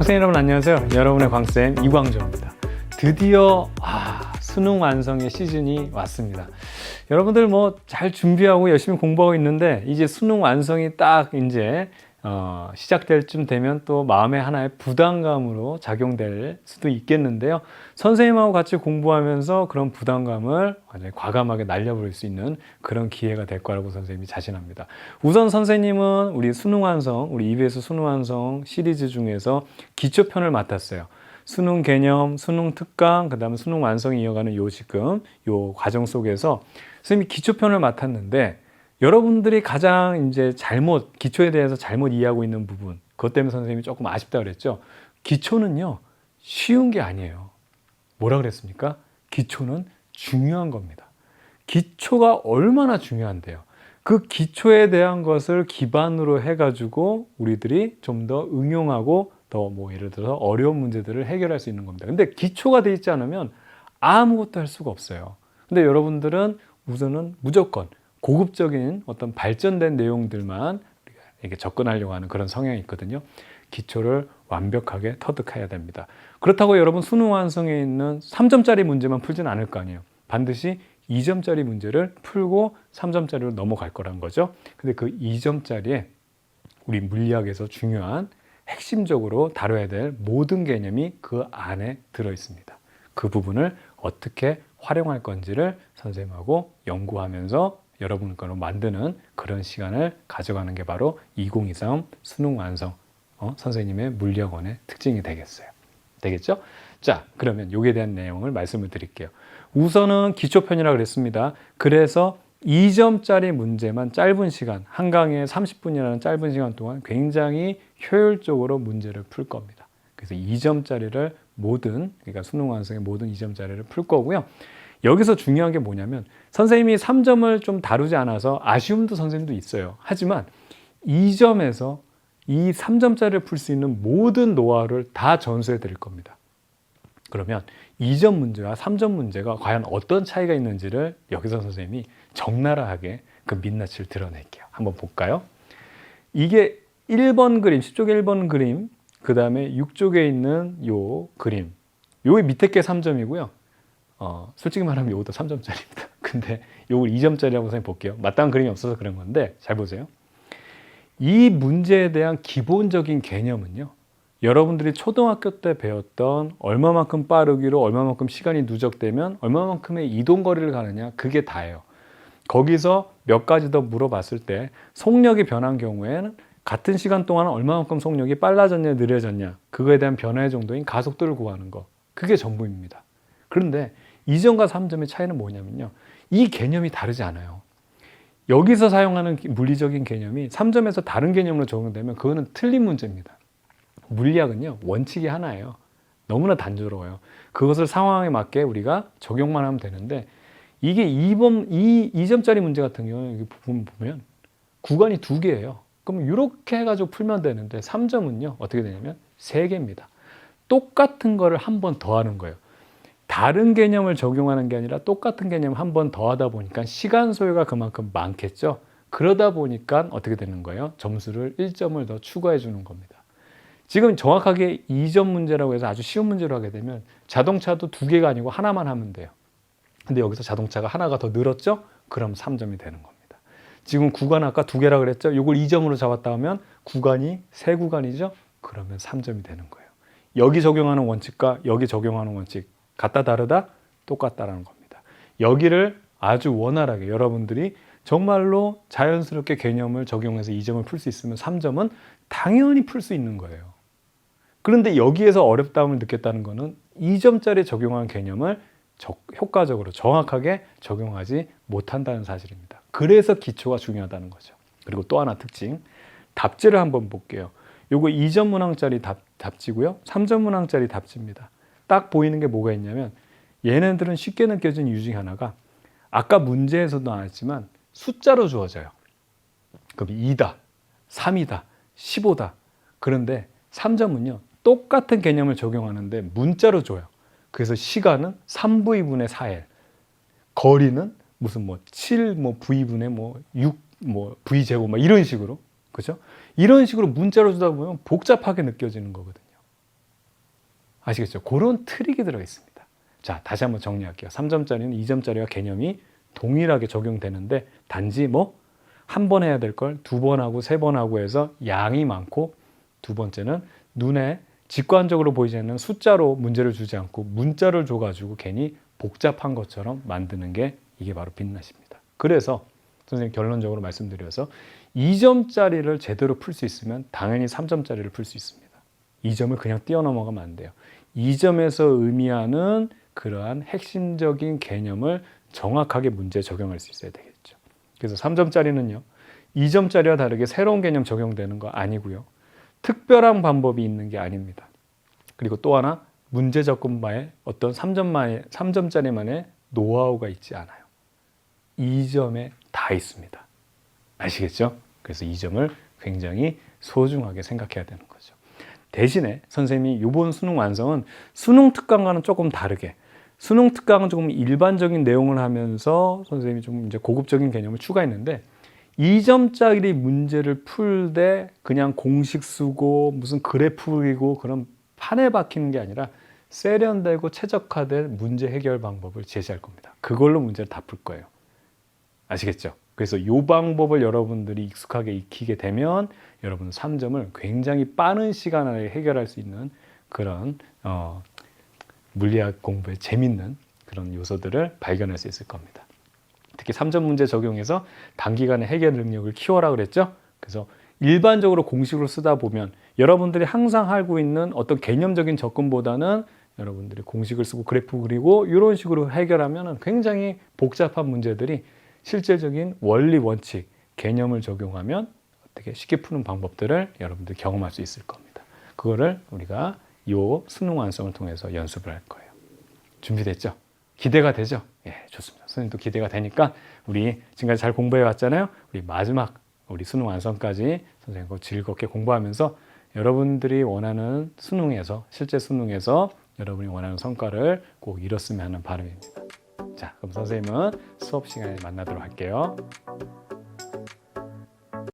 학생 여러분 안녕하세요. 여러분의 광쌤 이광조입니다. 드디어 수능 완성의 시즌이 왔습니다. 여러분들 뭐 잘 준비하고 열심히 공부하고 있는데 이제 수능 완성이 딱 이제 시작될 쯤 되면 또 마음의 하나의 부담감으로 작용될 수도 있겠는데요. 선생님하고 같이 공부하면서 그런 부담감을 완전히 과감하게 날려버릴 수 있는 그런 기회가 될 거라고 선생님이 자신합니다. 우선 선생님은 우리 수능 완성, 우리 EBS 수능 완성 시리즈 중에서 기초편을 맡았어요. 수능 개념, 수능 특강, 그 다음에 수능 완성이 이어가는 지금 요 과정 속에서 선생님이 기초편을 맡았는데 여러분들이 가장 이제 기초에 대해서 잘못 이해하고 있는 부분, 그것 때문에 선생님이 조금 아쉽다 그랬죠. 기초는요, 쉬운 게 아니에요. 뭐라 그랬습니까? 기초는 중요한 겁니다. 기초가 얼마나 중요한데요. 그 기초에 대한 것을 기반으로 해가지고 우리들이 좀 더 응용하고 더 예를 들어서 어려운 문제들을 해결할 수 있는 겁니다. 근데 기초가 돼 있지 않으면 아무것도 할 수가 없어요. 근데 여러분들은 우선은 무조건 고급적인 어떤 발전된 내용들만 이렇게 접근하려고 하는 그런 성향이 있거든요. 기초를 완벽하게 터득해야 됩니다. 그렇다고 여러분 수능 완성에 있는 3점짜리 문제만 풀지는 않을 거 아니에요. 반드시 2점짜리 문제를 풀고 3점짜리로 넘어갈 거란 거죠. 근데 그 2점짜리에 우리 물리학에서 중요한 핵심적으로 다뤄야 될 모든 개념이 그 안에 들어 있습니다. 그 부분을 어떻게 활용할 건지를 선생님하고 연구하면서 여러분 거로 만드는 그런 시간을 가져가는 게 바로 2023 수능 완성 선생님의 물리학원의 특징이 되겠죠? 자, 그러면 여기에 대한 내용을 말씀을 드릴게요. 우선은 기초편이라고 그랬습니다. 그래서 2점짜리 문제만 짧은 시간, 한 강의에 30분이라는 짧은 시간 동안 굉장히 효율적으로 문제를 풀 겁니다. 그래서 2점짜리를 그러니까 수능 완성의 모든 2점짜리를 풀 거고요. 여기서 중요한 게 뭐냐면 선생님이 3점을 좀 다루지 않아서 아쉬움도 선생님도 있어요. 하지만 2점에서 이 3점짜리를 풀 수 있는 모든 노하우를 다 전수해 드릴 겁니다. 그러면 2점 문제와 3점 문제가 과연 어떤 차이가 있는지를 여기서 선생님이 적나라하게 그 민낯을 드러낼게요. 한번 볼까요? 이게 1번 그림, 10쪽의 1번 그림, 그 다음에 6쪽에 있는 요 그림, 요게 밑에 게 3점이고요. 솔직히 말하면 요것도 3점짜리입니다. 근데 요걸 2점짜리라고 선생님 볼게요. 마땅한 그림이 없어서 그런 건데 잘 보세요. 이 문제에 대한 기본적인 개념은요. 여러분들이 초등학교 때 배웠던 얼마만큼 빠르기로 얼마만큼 시간이 누적되면 얼마만큼의 이동거리를 가느냐 그게 다예요. 거기서 몇 가지 더 물어봤을 때 속력이 변한 경우에는 같은 시간 동안 얼마만큼 속력이 빨라졌냐 느려졌냐 그거에 대한 변화의 정도인 가속도를 구하는 거 그게 전부입니다. 그런데 2점과 3점의 차이는 뭐냐면요. 이 개념이 다르지 않아요. 여기서 사용하는 물리적인 개념이 3점에서 다른 개념으로 적용되면 그거는 틀린 문제입니다. 물리학은요. 원칙이 하나예요. 너무나 단조로워요. 그것을 상황에 맞게 우리가 적용만 하면 되는데 이게 2점짜리 문제 같은 경우는 여기 부분 보면 구간이 2개예요. 그럼 이렇게 해가지고 풀면 되는데 3점은요. 어떻게 되냐면 3개입니다. 똑같은 거를 한 번 더 하는 거예요. 다른 개념을 적용하는 게 아니라 똑같은 개념을 한 번 더 하다 보니까 시간 소요가 그만큼 많겠죠. 그러다 보니까 어떻게 되는 거예요? 점수를 1점을 더 추가해 주는 겁니다. 지금 정확하게 2점 문제라고 해서 아주 쉬운 문제로 하게 되면 자동차도 2개가 아니고 하나만 하면 돼요. 근데 여기서 자동차가 하나가 더 늘었죠? 그럼 3점이 되는 겁니다. 지금 구간 아까 2개라 그랬죠? 이걸 2점으로 잡았다 하면 구간이 3구간이죠? 그러면 3점이 되는 거예요. 여기 적용하는 원칙과 여기 적용하는 원칙 같다 다르다? 똑같다라는 겁니다. 여기를 아주 원활하게 여러분들이 정말로 자연스럽게 개념을 적용해서 2점을 풀 수 있으면 3점은 당연히 풀 수 있는 거예요. 그런데 여기에서 어렵다움을 느꼈다는 것은 2점짜리 적용한 개념을 효과적으로 정확하게 적용하지 못한다는 사실입니다. 그래서 기초가 중요하다는 거죠. 그리고 또 하나 특징, 답지를 한번 볼게요. 요거 2점 문항짜리 답지고요. 3점 문항짜리 답지입니다. 딱 보이는 게 뭐가 있냐면 얘네들은 쉽게 느껴지는 이유 중에 하나가 아까 문제에서도 나왔지만 숫자로 주어져요. 그럼 2다, 3이다, 15다. 그런데 3점은요. 똑같은 개념을 적용하는데 문자로 줘요. 그래서 시간은 3V분의 4L. 거리는 무슨 7 V분의 6 V제곱 이런 식으로. 그죠? 이런 식으로 문자로 주다 보면 복잡하게 느껴지는 거거든요. 아시겠죠? 그런 트릭이 들어 있습니다. 자, 다시 한번 정리할게요. 3점짜리는 2점짜리와 개념이 동일하게 적용되는데 단지 한 번 해야 될 걸 두 번 하고 세 번 하고 해서 양이 많고, 두 번째는 눈에 직관적으로 보이지 않는 숫자로 문제를 주지 않고 문자를 줘가지고 괜히 복잡한 것처럼 만드는 게 이게 바로 빗낫입니다. 그래서 선생님 결론적으로 말씀드려서 2점짜리를 제대로 풀 수 있으면 당연히 3점짜리를 풀 수 있습니다. 2점을 그냥 뛰어넘어가면 안 돼요. 2점에서 의미하는 그러한 핵심적인 개념을 정확하게 문제에 적용할 수 있어야 되겠죠. 그래서 3점짜리는요, 2점짜리와 다르게 새로운 개념 적용되는 거 아니고요. 특별한 방법이 있는 게 아닙니다. 그리고 또 하나, 문제 접근바에 어떤 3점짜리만의 노하우가 있지 않아요. 2점에 다 있습니다. 아시겠죠? 그래서 2점을 굉장히 소중하게 생각해야 되는 거죠. 대신에 선생님이 이번 수능 완성은 수능 특강과는 조금 다르게, 수능 특강은 조금 일반적인 내용을 하면서 선생님이 좀 이제 고급적인 개념을 추가했는데, 2점짜리 문제를 풀 때 그냥 공식 쓰고 무슨 그래프 그리고 그런 판에 박히는 게 아니라 세련되고 최적화된 문제 해결 방법을 제시할 겁니다. 그걸로 문제를 다 풀 거예요. 아시겠죠? 그래서 이 방법을 여러분들이 익숙하게 익히게 되면 여러분 3점을 굉장히 빠른 시간 안에 해결할 수 있는 그런 물리학 공부의 재밌는 그런 요소들을 발견할 수 있을 겁니다. 특히 3점 문제 적용해서 단기간에 해결 능력을 키워라 그랬죠? 그래서 일반적으로 공식으로 쓰다 보면 여러분들이 항상 알고 있는 어떤 개념적인 접근보다는 여러분들이 공식을 쓰고 그래프 그리고 이런 식으로 해결하면 굉장히 복잡한 문제들이 실제적인 원리, 원칙, 개념을 적용하면 어떻게 쉽게 푸는 방법들을 여러분들이 경험할 수 있을 겁니다. 그거를 우리가 이 수능 완성을 통해서 연습을 할 거예요. 준비됐죠? 기대가 되죠? 예, 좋습니다. 선생님도 기대가 되니까 우리 지금까지 잘 공부해 왔잖아요. 우리 마지막 우리 수능 완성까지 선생님과 즐겁게 공부하면서 여러분들이 원하는 수능에서, 실제 수능에서 여러분이 원하는 성과를 꼭 이뤘으면 하는 바람입니다. 자, 그럼 선생님은 수업 시간에 만나도록 할게요.